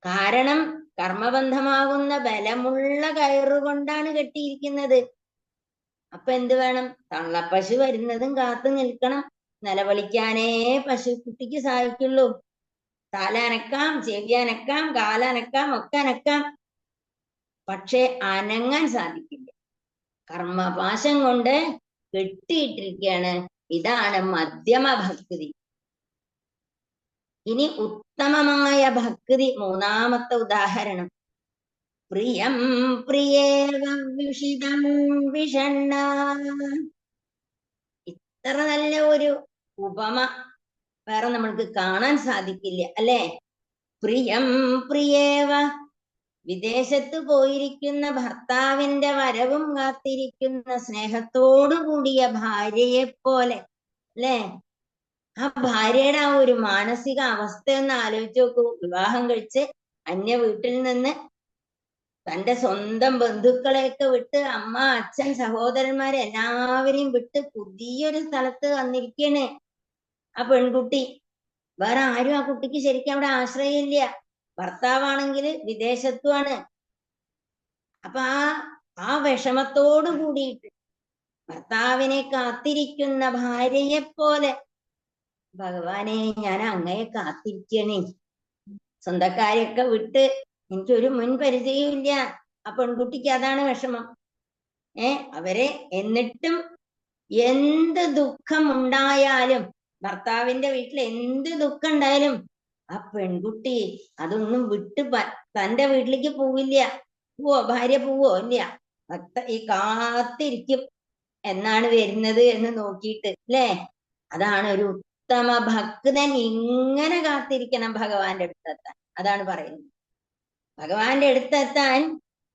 കാരണം കർമ്മബന്ധമാകുന്ന ബലമുള്ള കയറുകൊണ്ടാണ് കെട്ടിയിരിക്കുന്നത്. അപ്പൊ എന്ത് വേണം? തള്ളപ്പശു വരുന്നതും കാത്തു നിൽക്കണം. നിലവിളിക്കാനേ പശുക്കുട്ടിക്ക് സാധിക്കുള്ളൂ. തല അനക്കാം, ചെവി അനക്കാം, കാലനക്കാം, ഒക്കെ അനക്കാം. പക്ഷെ അനങ്ങാൻ സാധിക്കില്ല. കർമ്മപാശം കൊണ്ട് കെട്ടിയിട്ടിരിക്കുകയാണ്. ഇതാണ് മധ്യമ ഭക്തി. ഇനി ഉത്തമമായ ഭക്തി, മൂന്നാമത്തെ ഉദാഹരണം. പ്രിയം പ്രിയേവ വിഷിതം വിഷണ്ണ. ഇത്ര നല്ല ഒരു ഉപമ വേറെ നമ്മൾക്ക് കാണാൻ സാധിക്കില്ല, അല്ലെ? പ്രിയം പ്രിയേവ, വിദേശത്ത് പോയിരിക്കുന്ന ഭർത്താവിന്റെ വരവും കാത്തിരിക്കുന്ന സ്നേഹത്തോടു കൂടിയ ഭാര്യയെ പോലെ, അല്ലെ? ആ ഭാര്യയുടെ ആ ഒരു മാനസിക അവസ്ഥയൊന്ന് ആലോചിച്ച് നോക്കൂ. വിവാഹം കഴിച്ച് അന്യ വീട്ടിൽ നിന്ന് തന്റെ സ്വന്തം ബന്ധുക്കളെയൊക്കെ വിട്ട്, അമ്മ, അച്ഛൻ, സഹോദരന്മാരെ എല്ലാവരെയും വിട്ട് പുതിയൊരു സ്ഥലത്ത് വന്നിരിക്കണ് ആ പെൺകുട്ടി. വേറെ ആരും ആ കുട്ടിക്ക് ശരിക്കും അവിടെ ആശ്രയമില്ല. ഭർത്താവാണെങ്കിൽ വിദേശത്തുമാണ്. അപ്പൊ ആ വിഷമത്തോടു കൂടിയിട്ട് ഭർത്താവിനെ കാത്തിരിക്കുന്ന ഭാര്യയെ പോലെ, ഭഗവാനെ, ഞാൻ അങ്ങയെ കാത്തിരിക്കണേ. സ്വന്തക്കാരെയൊക്കെ വിട്ട് എനിക്കൊരു മുൻ പരിചയവും ഇല്ല. ആ പെൺകുട്ടിക്ക് അതാണ് വിഷമം. അവരെ എന്നിട്ടും എന്ത് ദുഃഖം ഉണ്ടായാലും, ഭർത്താവിന്റെ വീട്ടിൽ എന്ത് ദുഃഖം ഉണ്ടായാലും ആ പെൺകുട്ടി അതൊന്നും വിട്ട് തന്റെ വീട്ടിലേക്ക് പോവില്ല. പോവോ? ഭാര്യ പോവോ? ഇല്ല. ഈ കാത്തിരിക്കും എന്നാണ് വരുന്നത് എന്ന് നോക്കിയിട്ട്, അല്ലേ? അതാണ് ഒരു ഉത്തമ ഭക്തൻ. ഇങ്ങനെ കാത്തിരിക്കണം ഭഗവാന്റെ അടുത്തെത്താൻ. അതാണ് പറയുന്നത്. ഭഗവാന്റെ അടുത്തെത്താൻ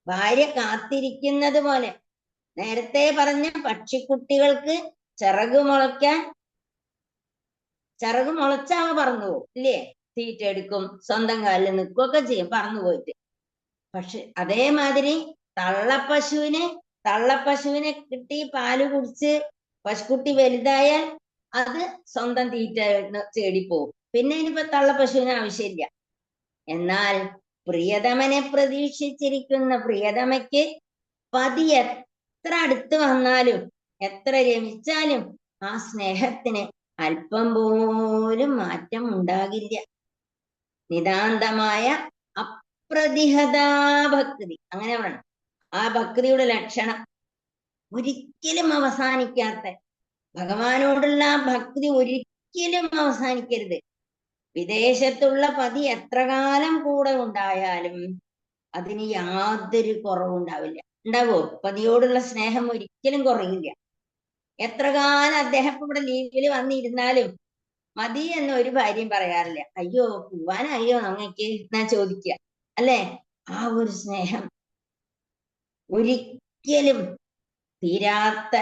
ഭാര്യ കാത്തിരിക്കുന്നത് പോലെ. നേരത്തെ പറഞ്ഞ പക്ഷിക്കുട്ടികൾക്ക് ചിറക് മുളച്ചാവ പറന്നു പോകും, ഇല്ലേ? തീറ്റ എടുക്കും, സ്വന്തം കാലിൽ നിൽക്കുകയൊക്കെ ചെയ്യും, പറന്നു പോയിട്ട്. പക്ഷെ അതേമാതിരി തള്ളപ്പശുവിനെ കിട്ടി പാല് കുടിച്ച് പശുക്കുട്ടി വലുതായാൽ അത് സ്വന്തം തീറ്റ തേടിപ്പോവും. പിന്നെ ഇനിയിപ്പോ തള്ളപ്പശുവിന് ആവശ്യമില്ല. എന്നാൽ പ്രിയതമനെ പ്രതീക്ഷിച്ചിരിക്കുന്ന പ്രിയതമയ്ക്ക് പതി എത്ര അടുത്ത് വന്നാലും എത്ര രമിച്ചാലും ആ സ്നേഹത്തിന് അല്പം പോലും മാറ്റം ഉണ്ടാകില്ല. നിതാന്തമായ അപ്രതിഹതാ ഭക്തി, അങ്ങനെ വേണം ആ ഭക്തിയുടെ ലക്ഷണം. ഒരിക്കലും അവസാനിക്കാത്ത ഭഗവാനോടുള്ള ഭക്തി ഒരിക്കലും അവസാനിക്കരുത്. വിദേശത്തുള്ള പതി എത്ര കാലം കൂടെ ഉണ്ടായാലും അതിന് യാതൊരു കുറവുണ്ടാവില്ല. ഉണ്ടാവോ? പതിയോടുള്ള സ്നേഹം ഒരിക്കലും കുറയില്ല. എത്ര കാലം അദ്ദേഹം ഇവിടെ ലീവിൽ വന്നിരുന്നാലും മതി എന്ന് ഒരു ഭാര്യയും പറയാറില്ല. അയ്യോ പോവാനായോ അങ്ങക്ക് എന്നാ ചോദിക്കുക അല്ലെ? ആ ഒരു സ്നേഹം ഒരിക്കലും തീരാത്ത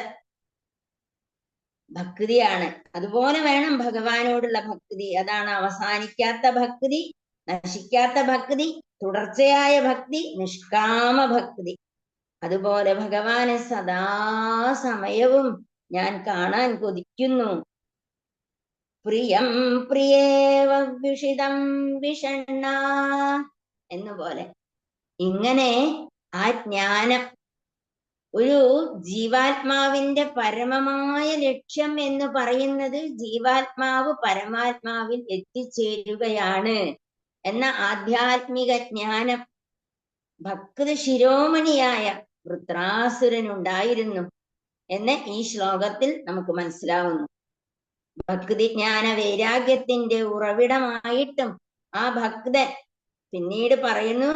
ഭക്തിയാണ്. അതുപോലെ വേണം ഭഗവാനോടുള്ള ഭക്തി. അതാണ് അവസാനിക്കാത്ത ഭക്തി, നശിക്കാത്ത ഭക്തി, തുടർച്ചയായ ഭക്തി, നിഷ്കാമ ഭക്തി. അതുപോലെ ഭഗവാനെ സദാസമയവും ഞാൻ കാണാൻ കൊതിക്കുന്നു. പ്രിയം പ്രിയേവ വിഷിതം വിഷണ്ണ എന്നുപോലെ ഇങ്ങനെ ആ ജ്ഞാനം ഒരു ജീവാത്മാവിന്റെ പരമമായ ലക്ഷ്യം എന്ന് പറയുന്നത് ജീവാത്മാവ് പരമാത്മാവിൽ എത്തിച്ചേരുകയാണ് എന്ന ആധ്യാത്മിക ജ്ഞാനം ഭക്തി ശിരോമണിയായ വൃത്രാസുരനുണ്ടായിരുന്നു എന്ന് ഈ ശ്ലോകത്തിൽ നമുക്ക് മനസ്സിലാവുന്നു. ഭക്തി ജ്ഞാന വൈരാഗ്യത്തിന്റെ ഉറവിടമായിട്ടും ആ ഭക്തൻ പിന്നീട് പറയുന്നു,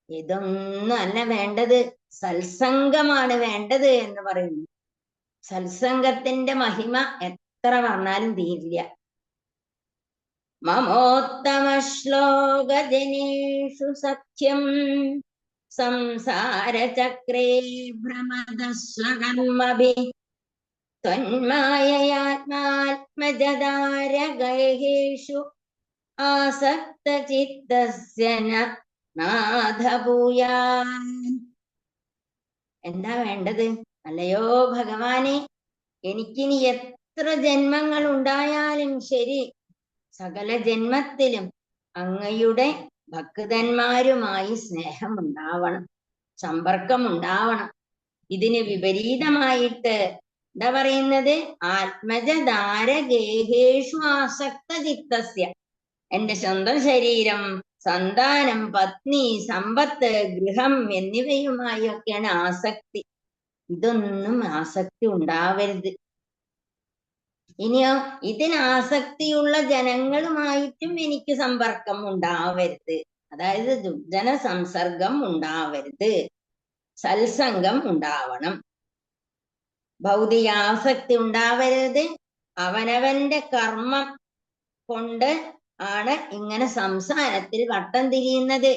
ഇതൊന്നും അല്ല വേണ്ടത്, സത്സംഗമാണ് വേണ്ടത് എന്ന് പറയുന്നു. സത്സംഗത്തിന്റെ മഹിമ എത്ര പറഞ്ഞാലും തീരില്ല. മമോത്തമ ശ്ലോക ജനേഷു സഖ്യം സംസാരചക്രേ ഭ്രമദസ്വകർമ്മഭി ത്വന്മായയാത്മാത്മജദാരഗൈഹേഷു ആസക്തചിത്തസ്യ നാഥഭൂയാൻ. എന്താ വേണ്ടത്? അല്ലയോ ഭഗവാനെ, എനിക്കിനി എത്ര ജന്മങ്ങൾ ഉണ്ടായാലും ശരി, സകല ജന്മത്തിലും അങ്ങയുടെ ഭക്തന്മാരുമായി സ്നേഹം ഉണ്ടാവണം, സമ്പർക്കം ഉണ്ടാവണം. ഇതിന് വിപരീതമായിട്ട് എന്താ പറയുന്നത്? ആത്മജദാരഗേഹേഷു ആസക്ത ചിത്തസ്യ, എന്റെ സ്വന്തം ശരീരം, സന്താനം, പത്നി, സമ്പത്ത്, ഗൃഹം എന്നിവയുമായി ഒക്കെയാണ് ആസക്തി. ഇതൊന്നും ആസക്തി ഉണ്ടാവരുത്. ഇനിയോ ഇതിന് ആസക്തിയുള്ള ജനങ്ങളുമായിട്ടും എനിക്ക് സമ്പർക്കം ഉണ്ടാവരുത്. അതായത് ദുർജന സംസർഗം ഉണ്ടാവരുത്, സത്സംഗം ഉണ്ടാവണം. ഭൗതികാസക്തി ഉണ്ടാവരുത്. അവനവന്റെ കർമ്മം കൊണ്ട് ആണ് ഇങ്ങനെ സംസാരത്തിൽ വട്ടം തിരിയുന്നത്.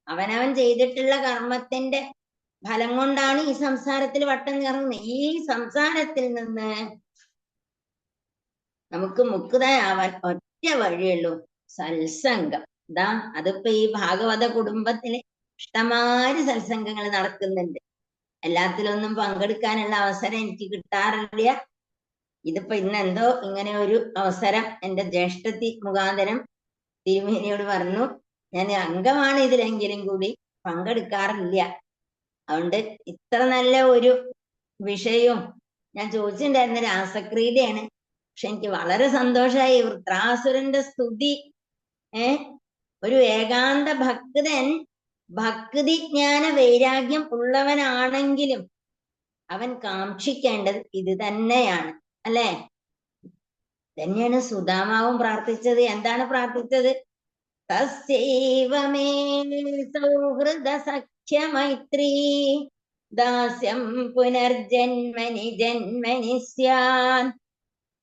അവനവൻ ചെയ്തിട്ടുള്ള കർമ്മത്തിന്റെ ഫലം കൊണ്ടാണ് ഈ സംസാരത്തിൽ വട്ടം കറങ്ങുന്നത്. ഈ സംസാരത്തിൽ നിന്ന് നമുക്ക് മുക്തയാവാൻ ഒറ്റ വഴിയുള്ളൂ, സത്സംഗം. ഇതാ അതിപ്പോ ഈ ഭാഗവത കുടുംബത്തില് ഇഷ്ടമാതിരി സത്സംഗങ്ങൾ നടക്കുന്നുണ്ട്. എല്ലാത്തിലൊന്നും പങ്കെടുക്കാനുള്ള അവസരം എനിക്ക് കിട്ടാറില്ല. ഇതിപ്പോ ഇന്നെന്തോ ഇങ്ങനെ ഒരു അവസരം എന്റെ ജ്യേഷ്ഠത്തി മുഖാന്തരം തിരുമേനിയോട് പറഞ്ഞു. ഞാൻ അംഗമാണ് ഇതിലെങ്കിലും കൂടി പങ്കെടുക്കാറില്ല. അതുകൊണ്ട് ഇത്ര നല്ല ഒരു വിഷയവും ഞാൻ ചോദിച്ചിട്ടുണ്ടായിരുന്ന രാസക്രീഡയാണ്. പക്ഷെ എനിക്ക് വളരെ സന്തോഷമായി. വൃത്രാസുരന്റെ സ്തുതി, ഒരു ഏകാന്ത ഭക്തൻ ഭക്തി ജ്ഞാന വൈരാഗ്യം ഉള്ളവനാണെങ്കിലും അവൻ കാക്ഷിക്കേണ്ടത് ഇത് തന്നെയാണ്, അല്ലെ? തന്നെയാണ് സുദാമാവും പ്രാർത്ഥിച്ചത്. എന്താണ് പ്രാർത്ഥിച്ചത്? തസ്യൈവമേ സൗഹൃദ സഖ്യ മൈത്രീ ദാസ്യം പുനർജന്മനി ജന്മനി സ്യാൻ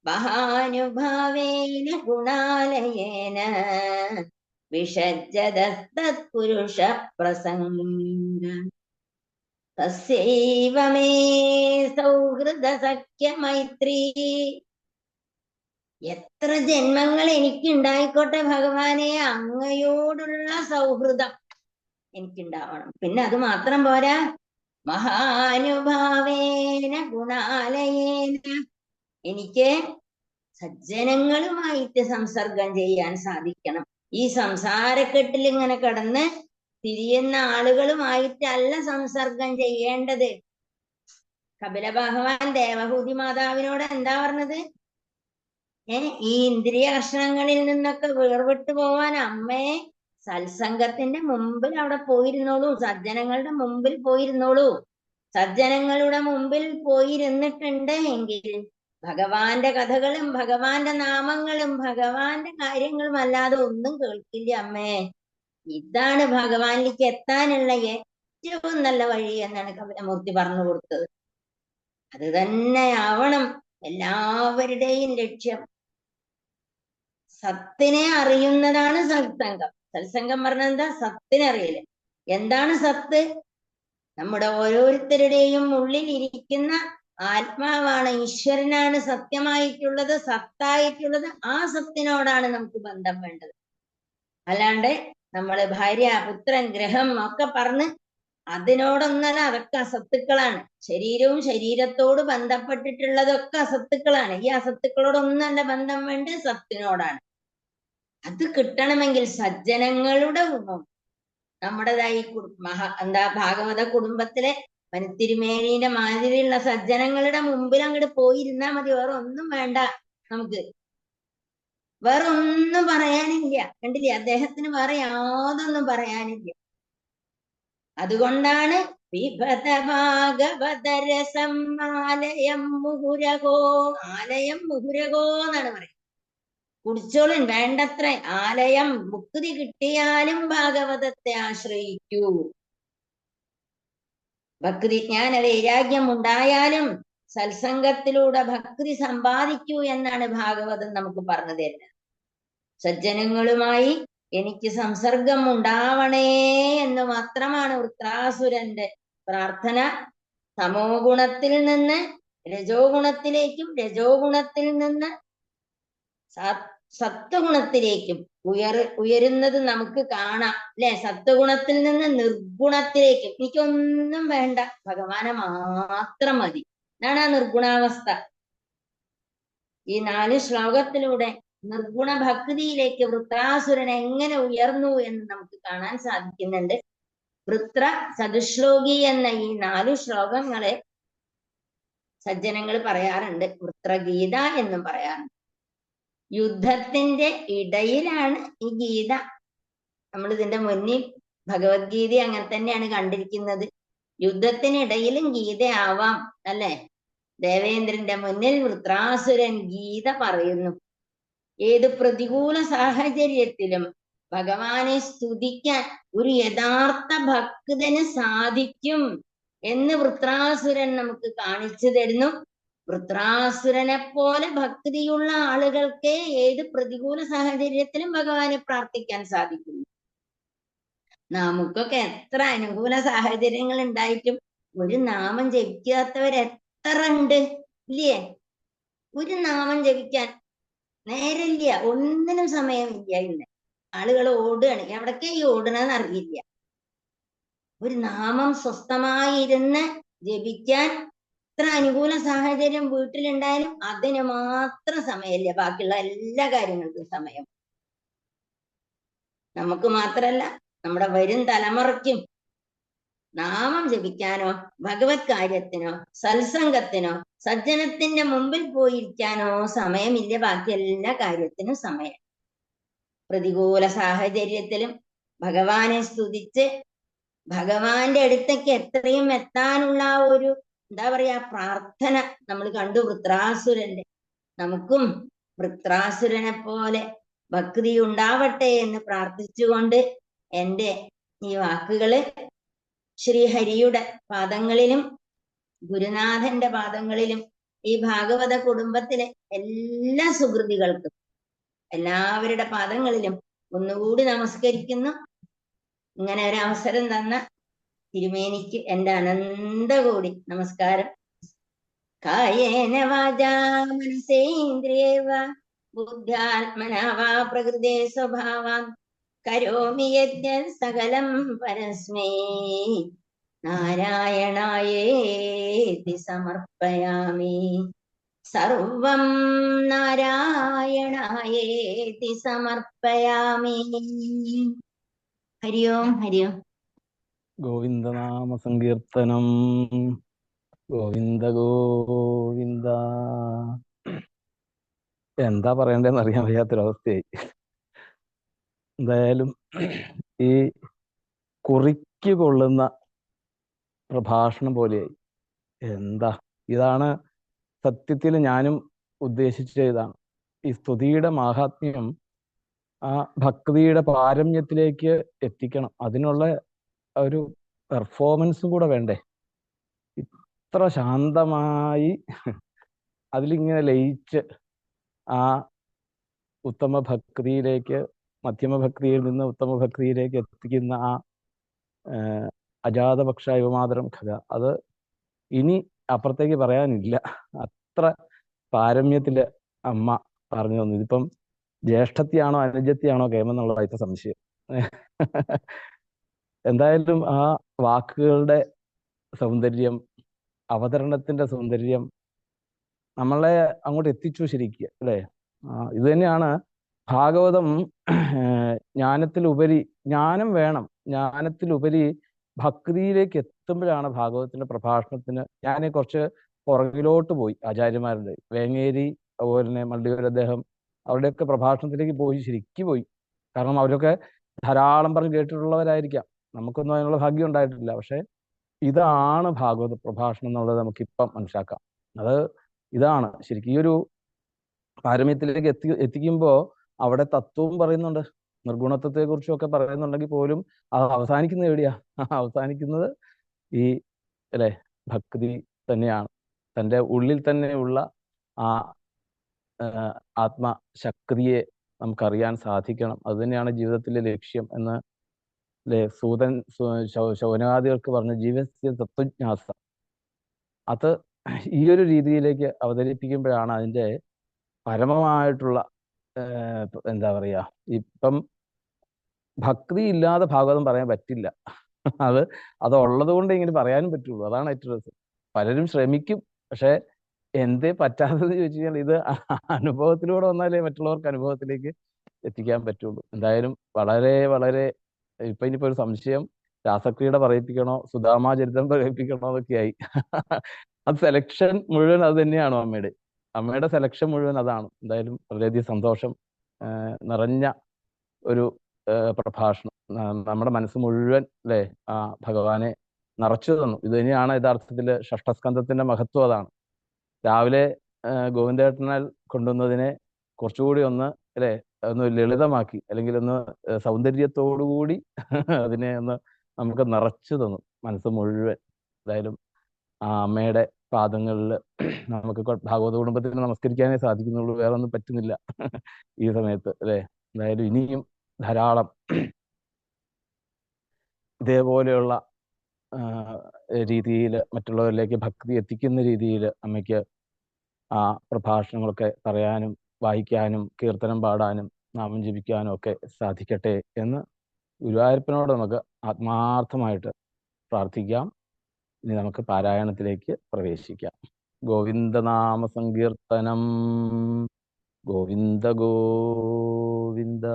മഹാനുഭാവേന ഗുണാലയേന വിഷജ്ജതസ്തത്പുരുഷ പ്രസംഗ. തസ്യൈവമേ സൗഹൃദ സഖ്യ മൈത്രീ. എത്ര ജന്മങ്ങൾ എനിക്കുണ്ടായിക്കോട്ടെ ഭഗവാനെ, അങ്ങയോടുള്ള സൗഹൃദം എനിക്കുണ്ടാവണം. പിന്നെ അത് മാത്രം പോരാ, മഹാനുഭാവേന ഗുണാലയേന, എനിക്ക് സജ്ജനങ്ങളുമായിട്ട് സംസർഗം ചെയ്യാൻ സാധിക്കണം. ഈ സംസാരക്കെട്ടിൽ ഇങ്ങനെ കടന്ന് തിരിയുന്ന ആളുകളുമായിട്ടല്ല സംസർഗം ചെയ്യേണ്ടത്. കപില ഭഗവാൻ ദേവഹൂതി മാതാവിനോട് എന്താ പറഞ്ഞത്? ഈ ഇന്ദ്രിയ കർഷണങ്ങളിൽ നിന്നൊക്കെ വേർവിട്ടു പോവാൻ അമ്മയെ സത്സംഗത്തിന്റെ മുമ്പിൽ അവിടെ പോയിരുന്നോളൂ, സജ്ജനങ്ങളുടെ മുമ്പിൽ പോയിരുന്നോളൂ. സജ്ജനങ്ങളുടെ മുമ്പിൽ പോയിരുന്നിട്ടുണ്ട് എങ്കിൽ ഭഗവാന്റെ കഥകളും ഭഗവാന്റെ നാമങ്ങളും ഭഗവാന്റെ കാര്യങ്ങളും അല്ലാതെ ഒന്നും കേൾക്കില്ല അമ്മേ. ഇതാണ് ഭഗവാനിലേക്ക് എത്താനുള്ള ഏറ്റവും നല്ല വഴി എന്നാണ് കപിലമൂർത്തി പറഞ്ഞു കൊടുത്തത്. അത് തന്നെയാവണം എല്ലാവരുടെയും ലക്ഷ്യം. സത്തിനെ അറിയുന്നതാണ് സത്സംഗം. സത്സംഗം പറഞ്ഞാൽ എന്താ? സത്തിനെ അറിയില്ല. എന്താണ് സത്ത്? നമ്മുടെ ഓരോരുത്തരുടെയും ഉള്ളിൽ ഇരിക്കുന്ന ആത്മാവാണ്, ഈശ്വരനാണ് സത്യമായിട്ടുള്ളത്, സത്തായിട്ടുള്ളത്. ആ സത്തിനോടാണ് നമുക്ക് ബന്ധം വേണ്ടത്. അല്ലാണ്ട് നമ്മള് ഭാര്യ, പുത്രൻ, ഗ്രഹം ഒക്കെ പറഞ്ഞ് അതിനോടൊന്നല്ല. അതൊക്കെ അസത്തുക്കളാണ്. ശരീരവും ശരീരത്തോട് ബന്ധപ്പെട്ടിട്ടുള്ളതൊക്കെ അസത്തുക്കളാണ്. ഈ അസത്തുക്കളോടൊന്നല്ല ബന്ധം വേണ്ടത്, സത്തിനോടാണ്. അത് കിട്ടണമെങ്കിൽ സജ്ജനങ്ങളുടെ ഗുണം നമ്മുടേതായി ഭാഗവത കുടുംബത്തിലെ മനുത്തിരുമേനിയുടെ മാതിരിയുള്ള സജ്ജനങ്ങളുടെ മുമ്പിൽ അങ്ങോട്ട് പോയിരുന്നാ മതി. വേറെ ഒന്നും വേണ്ട. നമുക്ക് വേറെ ഒന്നും പറയാനില്ല. കണ്ടില്ലേ, അദ്ദേഹത്തിന് വേറെ യാതൊന്നും പറയാനില്ല. അതുകൊണ്ടാണ് വിഭത ഭാഗവതരസം ആലയം മുഹുരകോ. ആലയം മുഹുരകോ എന്നാണ് പറയുന്നത്. കുടിച്ചോളൻ വേണ്ടത്ര. ആലയം മുക്തി കിട്ടിയാലും ഭാഗവതത്തെ ആശ്രയിക്കൂ. ഭക്തി ജ്ഞാന വൈരാഗ്യം ഉണ്ടായാലും സത്സംഗത്തിലൂടെ ഭക്തി സമ്പാദിക്കൂ എന്നാണ് ഭാഗവതം നമുക്ക് പറഞ്ഞു തരുന്നത്. സജ്ജനങ്ങളുമായി എനിക്ക് സംസർഗം ഉണ്ടാവണേ എന്ന് മാത്രമാണ് വൃത്രാസുരന്റെ പ്രാർത്ഥന. തമോ ഗുണത്തിൽ നിന്ന് രജോ ഗുണത്തിലേക്കും രജോ നിന്ന് സത്വഗുണത്തിലേക്കും ഉയരുന്നത് നമുക്ക് കാണാം അല്ലെ. സത്വഗുണത്തിൽ നിന്ന് നിർഗുണത്തിലേക്കും എനിക്കൊന്നും വേണ്ട, ഭഗവാനെ മാത്രം മതി. ഇതാണ് ആ നിർഗുണാവസ്ഥ. ഈ 4 ശ്ലോകത്തിലൂടെ നിർഗുണ ഭക്തിയിലേക്ക് വൃത്രാസുരൻ എങ്ങനെ ഉയർന്നു എന്ന് നമുക്ക് കാണാൻ സാധിക്കുന്നുണ്ട്. വൃത്ര ചതുശ്ലോകി എന്ന ഈ 4 ശ്ലോകങ്ങളെ സജ്ജനങ്ങൾ പറയാറുണ്ട്. വൃത്രഗീത എന്നും പറയാറുണ്ട്. യുദ്ധത്തിന്റെ ഇടയിലാണ് ഈ ഗീത. നമ്മൾ ഇതിന്റെ മുന്നിൽ ഭഗവത്ഗീത അങ്ങനെ തന്നെയാണ് കണ്ടിരിക്കുന്നത്. യുദ്ധത്തിനിടയിലും ഗീതയാവാം അല്ലെ. ദേവേന്ദ്രന്റെ മുന്നിൽ വൃത്രാസുരൻ ഗീത പറയുന്നു. ഏത് പ്രതികൂല സാഹചര്യത്തിലും ഭഗവാനെ സ്തുതിക്കാൻ ഒരു യഥാർത്ഥ ഭക്തന് സാധിക്കും എന്ന് വൃത്രാസുരൻ നമുക്ക് കാണിച്ചു തരുന്നു. വൃത്രാസുരനെ പോലെ ഭക്തിയുള്ള ആളുകൾക്ക് ഏത് പ്രതികൂല സാഹചര്യത്തിലും ഭഗവാനെ പ്രാർത്ഥിക്കാൻ സാധിക്കുന്നു. നമുക്കൊക്കെ എത്ര അനുകൂല സാഹചര്യങ്ങൾ ഉണ്ടായിട്ടും ഒരു നാമം ജപിക്കാത്തവരെത്ര ഉണ്ട് ഇല്ലേ? ഒരു നാമം ജപിക്കാൻ നേരമില്ല, ഒന്നിനും സമയമില്ല. ഇന്ന് ആളുകൾ ഓടുകയാണ്. എവിടൊക്കെ ഈ ഓടണമെന്ന് അറിയില്ല. ഒരു നാമം സ്വസ്ഥമായിരുന്ന് ജപിക്കാൻ എത്ര അനുകൂല സാഹചര്യം വീട്ടിലുണ്ടായാലും അതിന് മാത്രം സമയമില്ല. ബാക്കിയുള്ള എല്ലാ കാര്യങ്ങൾക്കും സമയം. നമുക്ക് മാത്രല്ല, നമ്മുടെ വരും തലമുറയ്ക്കും നാമം ജപിക്കാനോ ഭഗവത് കാര്യത്തിനോ സത്സംഗത്തിനോ സജ്ജനത്തിന്റെ മുമ്പിൽ പോയിരിക്കാനോ സമയമില്ല. ബാക്കി എല്ലാ കാര്യത്തിനും സമയം. പ്രതികൂല സാഹചര്യത്തിലും ഭഗവാനെ സ്തുതിച്ച് ഭഗവാന്റെ അടുത്തേക്ക് എത്രയും എത്താനുള്ള ഒരു എന്താ പറയാ പ്രാർത്ഥന നമ്മൾ കണ്ടു വൃത്രാസുരന്റെ. നമുക്കും വൃത്രാസുരനെ പോലെ ഭക്തി ഉണ്ടാവട്ടെ എന്ന് പ്രാർത്ഥിച്ചുകൊണ്ട് എൻ്റെ ഈ വാക്കുകള് ശ്രീഹരിയുടെ പാദങ്ങളിലും ഗുരുനാഥന്റെ പാദങ്ങളിലും ഈ ഭാഗവത കുടുംബത്തിലെ എല്ലാ സുഹൃതികൾക്കും എല്ലാവരുടെ പാദങ്ങളിലും ഒന്നുകൂടി നമസ്കരിക്കുന്നു. ഇങ്ങനെ ഒരു അവസരം തന്ന തിരുമേനിക്ക് എൻ്റെ അനന്തകോടി നമസ്കാരം. കായേന വാചാ മനസേന്ദ്രിയേവ ബുദ്ധ്യാത്മനാ വാ പ്രകൃതേ സ്വഭാവാൻ കരോമി യജ്ഞം സകലം പരസ്മൈ നാരായണായേതി സമർപ്പയാമി. സർവം നാരായണായേതി സമർപ്പയാമി. ഹരി ഓം ഹരി ഓം. ഗോവിന്ദനാമ സങ്കീർത്തനം. ഗോവിന്ദ ഗോവിന്ദ. എന്താ പറയണ്ടെന്ന് അറിയാൻ വയ്യാത്തൊരവസ്ഥയായി. എന്തായാലും ഈ കുറിക്ക് കൊള്ളുന്ന പ്രഭാഷണം പോലെയായി. എന്താ, ഇതാണ് സത്യത്തിൽ ഞാനും ഉദ്ദേശിച്ച ഇതാണ്. ഈ സ്തുതിയുടെ മാഹാത്മ്യം ആ ഭക്തിയുടെ പാരമ്യത്തിലേക്ക് എത്തിക്കണം. അതിനുള്ള ഒരു പെർഫോമൻസും കൂടെ വേണ്ടേ? ഇത്ര ശാന്തമായി അതിലിങ്ങനെ ലയിച്ച് ആ ഉത്തമ ഭക്തിയിലേക്ക്, മധ്യമ ഭക്തിയിൽ നിന്ന് ഉത്തമ ഭക്തിയിലേക്ക് എത്തിക്കുന്ന ആ അജാതപക്ഷ യുവമാതരം കഥ, അത് ഇനി അപ്പുറത്തേക്ക് പറയാനില്ല. അത്ര പാരമ്യത്തില് അമ്മ പറഞ്ഞു തന്നു. ഇതിപ്പം ജ്യേഷ്ഠത്തിയാണോ അനുജത്തിയാണോ കേമെന്നുള്ള ഇപ്പൊ സംശയം. എന്തായാലും ആ വാക്കുകളുടെ സൗന്ദര്യം, അവതരണത്തിന്റെ സൗന്ദര്യം നമ്മളെ അങ്ങോട്ട് എത്തിച്ചു ശരിക്കും, അല്ലേ? ഇത് തന്നെയാണ് ഭാഗവതം. ജ്ഞാനത്തിലുപരി, ജ്ഞാനം വേണം, ജ്ഞാനത്തിലുപരി ഭക്തിയിലേക്ക് എത്തുമ്പോഴാണ് ഭാഗവതത്തിന്റെ പ്രഭാഷണത്തിന്. ഞാൻ കുറച്ച് പുറകിലോട്ട് പോയി. ആചാര്യന്മാരുടെ വേങ്ങേരി, അതുപോലെ തന്നെ മള്ളിയൂർ അദ്ദേഹം, അവരുടെയൊക്കെ പ്രഭാഷണത്തിലേക്ക് പോയി, ശരിക്കും പോയി. കാരണം അവരൊക്കെ ധാരാളം പറഞ്ഞ് കേട്ടിട്ടുള്ളവരായിരിക്കാം. നമുക്കൊന്നും അതിനുള്ള ഭാഗ്യം ഉണ്ടായിട്ടില്ല. പക്ഷെ ഇതാണ് ഭാഗവത പ്രഭാഷണം എന്നുള്ളത് നമുക്കിപ്പം മനസ്സിലാക്കാം. അത് ഇതാണ് ശരിക്കും. ഈ ഒരു പാരമ്യത്തിലേക്ക് എത്തിക്കുമ്പോൾ അവിടെ തത്വവും പറയുന്നുണ്ട്, നിർഗുണത്വത്തെ കുറിച്ചൊക്കെ പറയുന്നുണ്ടെങ്കിൽ പോലും അത് അവസാനിക്കുന്നത് എവിടെയാ? അവസാനിക്കുന്നത് ഈ, അല്ലെ, ഭക്തി തന്നെയാണ്. തൻ്റെ ഉള്ളിൽ തന്നെയുള്ള ആ ആത്മശക്തിയെ നമുക്കറിയാൻ സാധിക്കണം. അത് തന്നെയാണ് ജീവിതത്തിലെ ലക്ഷ്യം എന്ന്, അല്ലെ, സൂതൻ ശൗനകാദികൾക്ക് പറഞ്ഞ ജീവസ്യ തത്വജ്ഞാസ. അത് ഈ ഒരു രീതിയിലേക്ക് അവതരിപ്പിക്കുമ്പോഴാണ് അതിൻ്റെ പരമമായിട്ടുള്ള എന്താ പറയാ, ഇപ്പം ഭക്തി ഇല്ലാതെ ഭാഗവതം പറയാൻ പറ്റില്ല. അത് അതുള്ളത് കൊണ്ട് ഇങ്ങനെ പറയാനും പറ്റുള്ളൂ. അതാണ് ഏറ്റവും രസം. പലരും ശ്രമിക്കും, പക്ഷെ എന്തേ പറ്റാത്തതെന്ന് ചോദിച്ചു കഴിഞ്ഞാൽ ഇത് അനുഭവത്തിലൂടെ വന്നാലേ മറ്റുള്ളവർക്ക് അനുഭവത്തിലേക്ക് എത്തിക്കാൻ പറ്റുള്ളൂ. എന്തായാലും വളരെ വളരെ, ഇപ്പൊ ഇനിയിപ്പോ ഒരു സംശയം, രാസക്രീഡ പറയിപ്പിക്കണോ സുധാമാചരിതം പറയിപ്പിക്കണോ എന്നൊക്കെയായി. അത് സെലക്ഷൻ മുഴുവൻ അത് തന്നെയാണോ അമ്മയുടെ? അമ്മയുടെ സെലക്ഷൻ മുഴുവൻ അതാണ്. എന്തായാലും വളരെയധികം സന്തോഷം. നിറഞ്ഞ ഒരു പ്രഭാഷണം. നമ്മുടെ മനസ്സ് മുഴുവൻ, അല്ലേ, ആ ഭഗവാനെ നിറച്ചു തന്നു. ഇത് തന്നെയാണ് യഥാർത്ഥത്തിൽ ഷഷ്ഠസ്കന്ധത്തിന്റെ മഹത്വം. അതാണ് രാവിലെ ഗോവിന്ദേട്ടനാൽ കൊണ്ടുവന്നതിനെ കുറച്ചുകൂടി ഒന്ന്, അല്ലെ, ഒന്ന് ലളിതമാക്കി, അല്ലെങ്കിൽ ഒന്ന് സൗന്ദര്യത്തോടുകൂടി അതിനെ ഒന്ന് നമുക്ക് നിറച്ചു തന്നു മനസ്സ് മുഴുവൻ. എന്തായാലും ആ അമ്മയുടെ പാദങ്ങളിൽ നമുക്ക് ഭാഗവത കുടുംബത്തിന് നമസ്കരിക്കാനേ സാധിക്കുന്നുള്ളൂ. വേറെ ഒന്നും പറ്റുന്നില്ല ഈ സമയത്ത്, അല്ലെ? എന്തായാലും ഇനിയും ധാരാളം ഇതേപോലെയുള്ള രീതിയിൽ മറ്റുള്ളവരിലേക്ക് ഭക്തി എത്തിക്കുന്ന രീതിയിൽ അമ്മയ്ക്ക് ആ പ്രഭാഷണങ്ങളൊക്കെ പറയാനും വായിക്കാനും കീർത്തനം പാടാനും നാമം ജപിക്കാനും ഒക്കെ സാധിക്കട്ടെ എന്ന് ഗുരുവായൂരപ്പനോട് നമുക്ക് ആത്മാർത്ഥമായിട്ട് പ്രാർത്ഥിക്കാം. ഇനി നമുക്ക് പാരായണത്തിലേക്ക് പ്രവേശിക്കാം. ഗോവിന്ദനാമ സങ്കീർത്തനം. ഗോവിന്ദ ഗോവിന്ദ.